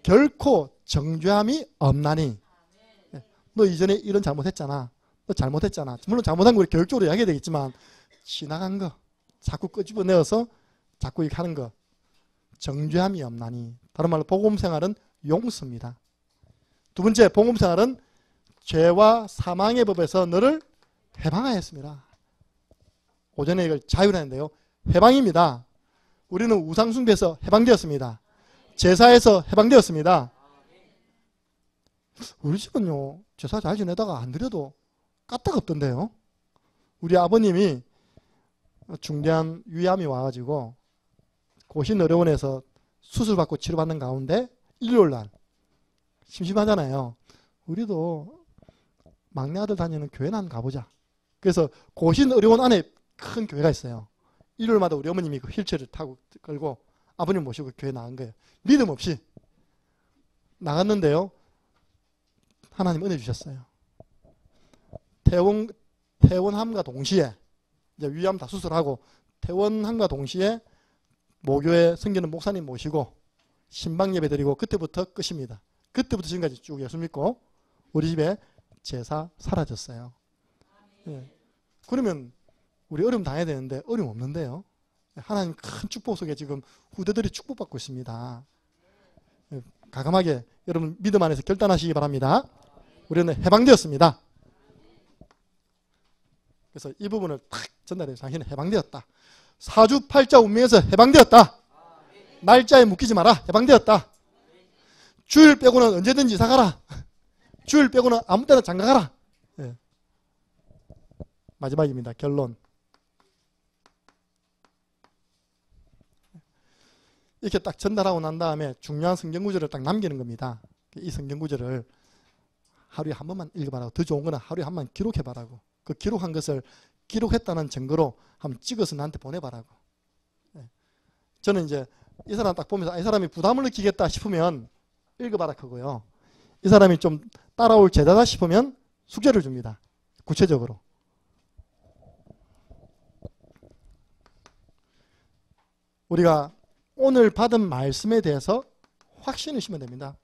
결코 정죄함이 없나니. 너 이전에 이런 잘못했잖아. 너 잘못했잖아. 물론 잘못한 거 우리 교육적으로 이야기해야 되겠지만 지나간 거 자꾸 끄집어내어서 자꾸 이렇게 하는 거, 정죄함이 없나니. 다른 말로 복음 생활은 용서입니다. 두 번째, 복음 생활은 죄와 사망의 법에서 너를 해방하였습니다. 오전에 이걸 자유라는데요, 해방입니다. 우리는 우상숭배에서 해방되었습니다. 제사에서 해방되었습니다. 우리 집은요, 제사 잘 지내다가 안 드려도 까딱 없던데요. 우리 아버님이 중대한 위암이 와가지고 고신의료원에서 수술받고 치료받는 가운데 일요일날 심심하잖아요. 우리도 막내 아들 다니는 교회나 한번 가보자. 그래서 고신의료원 안에 큰 교회가 있어요. 일요일마다 우리 어머님이 그 휠체어를 타고 끌고 아버님 모시고 교회 나간 거예요. 믿음 없이 나갔는데요, 하나님 은혜 주셨어요. 퇴원함과 동시에 이제 위암 다 수술하고 퇴원함과 동시에 모교에 섬기는 목사님 모시고 신방 예배 드리고 그때부터 끝입니다. 그때부터 지금까지 쭉 예수 믿고 우리 집에 제사 사라졌어요. 예. 그러면 우리 어려움 당해야 되는데 어려움 없는데요. 하나님 큰 축복 속에 지금 후대들이 축복받고 있습니다. 예. 가감하게 여러분 믿음 안에서 결단하시기 바랍니다. 우리는 해방되었습니다. 그래서 이 부분을 탁 전달해서 당신은 해방되었다. 사주팔자 운명에서 해방되었다. 날짜에 묶이지 마라. 해방되었다. 주일 빼고는 언제든지 이사 가라. 주일 빼고는 아무 때나 장가 가라. 예. 마지막입니다. 결론. 이렇게 딱 전달하고 난 다음에 중요한 성경 구절을 딱 남기는 겁니다. 이 성경 구절을 하루에 한 번만 읽어봐라고. 더 좋은 거는 하루에 한 번 기록해봐라고. 그 기록한 것을 기록했다는 증거로 한번 찍어서 나한테 보내봐라고. 저는 이제 이 사람 딱 보면서 이 사람이 부담을 느끼겠다 싶으면 읽어봐라 그거요. 이 사람이 좀 따라올 제자다 싶으면 숙제를 줍니다. 구체적으로. 우리가 오늘 받은 말씀에 대해서 확신을 심어야 됩니다.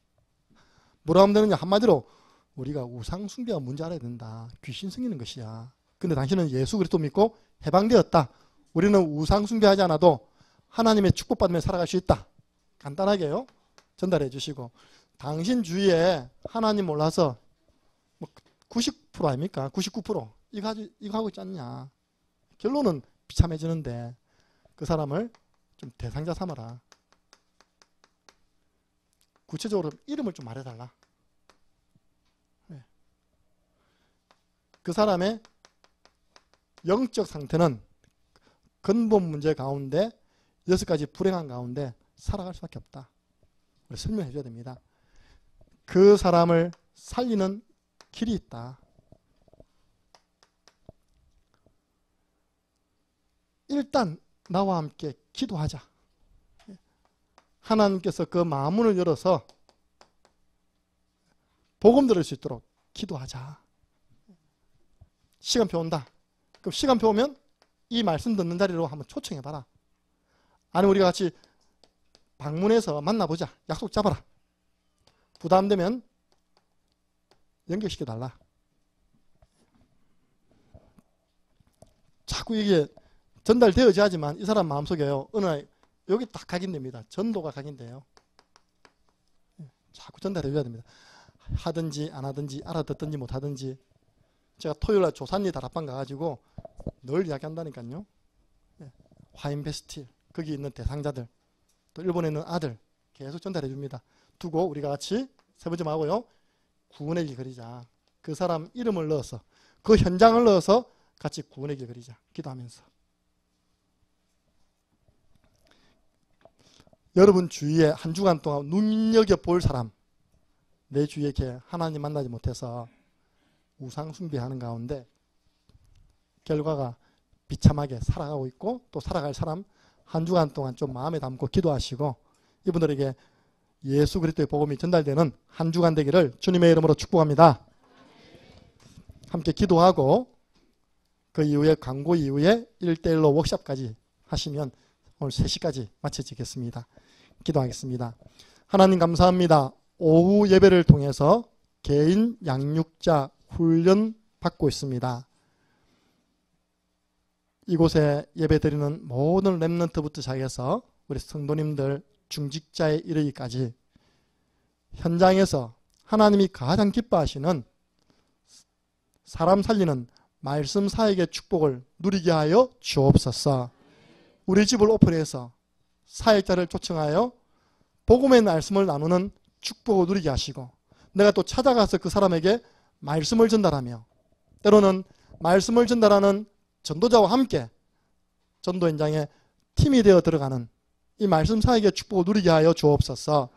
뭐라 하면 되느냐. 한마디로 우리가 우상 숭배가 뭔지 알아야 된다. 귀신 섬기는 것이야. 근데 당신은 예수 그리스도 믿고 해방되었다. 우리는 우상 숭배하지 않아도 하나님의 축복받으며 살아갈 수 있다. 간단하게요. 전달해 주시고, 당신 주위에 하나님 몰라서 90% 아닙니까? 99% 이거 하고 있지 않냐. 결론은 비참해지는데 그 사람을 좀 대상자 삼아라. 구체적으로 이름을 좀 말해달라. 그 사람의 영적 상태는 근본 문제 가운데 6가지 불행한 가운데 살아갈 수밖에 없다. 우리 설명해 줘야 됩니다. 그 사람을 살리는 길이 있다. 일단 나와 함께 기도하자. 하나님께서 그 마음문을 열어서 복음 들을 수 있도록 기도하자. 시간표 온다. 그럼 시간표 오면 이 말씀 듣는 자리로 한번 초청해봐라. 아니면 우리가 같이 방문해서 만나보자. 약속 잡아라. 부담되면 연결시켜달라. 자꾸 이게 전달되어져야 하지만 이 사람 마음속에요. 어느 날 여기 딱 각인됩니다. 전도가 각인돼요. 자꾸 전달해줘야 됩니다. 하든지 안 하든지 알아듣든지 못하든지. 제가 토요일날 조산리 다락방 가가지고 늘 이야기한다니까요. 화인베스틸 거기 있는 대상자들, 또 일본에 있는 아들 계속 전달해 줍니다. 두고 우리가 같이 세 번째 하고요. 구원의 길 그리자. 그 사람 이름을 넣어서 그 현장을 넣어서 같이 구원의 길 그리자. 기도하면서. 여러분 주위에 한 주간 동안 눈여겨볼 사람, 내 주위에 이렇게 하나님 만나지 못해서 우상 숭배하는 가운데 결과가 비참하게 살아가고 있고 또 살아갈 사람 한 주간 동안 좀 마음에 담고 기도하시고 이분들에게 예수 그리스도의 복음이 전달되는 한 주간 되기를 주님의 이름으로 축복합니다. 함께 기도하고 그 이후에 광고 이후에 1:1로 워크숍까지 하시면 오늘 3시까지 마쳐지겠습니다. 기도하겠습니다. 하나님 감사합니다. 오후 예배를 통해서 개인 양육자 훈련 받고 있습니다. 이곳에 예배드리는 모든 렘넌트부터 시작해서 우리 성도님들 중직자에 이르기까지 현장에서 하나님이 가장 기뻐하시는 사람 살리는 말씀 사역의 축복을 누리게 하여 주옵소서. 우리 집을 오픈해서 사역자를 초청하여 복음의 말씀을 나누는 축복을 누리게 하시고 내가 또 찾아가서 그 사람에게 말씀을 전달하며 때로는 말씀을 전달하는 전도자와 함께 전도 현장에 팀이 되어 들어가는 이 말씀 사역의 축복을 누리게 하여 주옵소서.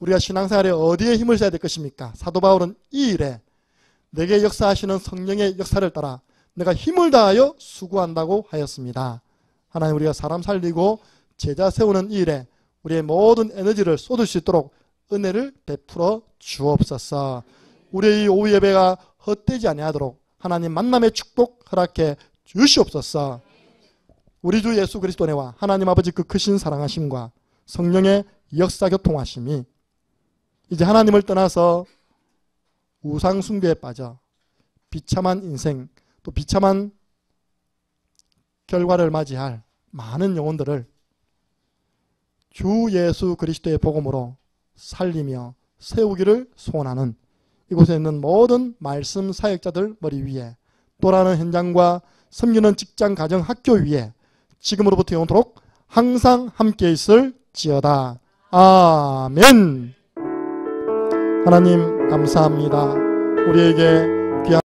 우리가 신앙생활에 어디에 힘을 써야 될 것입니까? 사도 바울은 이 일에 내게 역사하시는 성령의 역사를 따라 내가 힘을 다하여 수고한다고 하였습니다. 하나님 우리가 사람 살리고 제자 세우는 이 일에 우리의 모든 에너지를 쏟을 수 있도록 은혜를 베풀어 주옵소서. 우리의 이 오후 예배가 헛되지 아니하도록 하나님 만남의 축복 허락해 주시옵소서. 우리 주 예수 그리스도 은혜와 하나님 아버지 그 크신 사랑하심과 성령의 역사 교통하심이 이제 하나님을 떠나서 우상 숭배에 빠져 비참한 인생 또 비참한 결과를 맞이할 많은 영혼들을 주 예수 그리스도의 복음으로 살리며 세우기를 소원하는 이곳에 있는 모든 말씀 사역자들 머리 위에 또라는 현장과 섬기는 직장, 가정, 학교 위에 지금으로부터 영원토록 항상 함께 있을지어다. 아멘. 하나님 감사합니다. 우리에게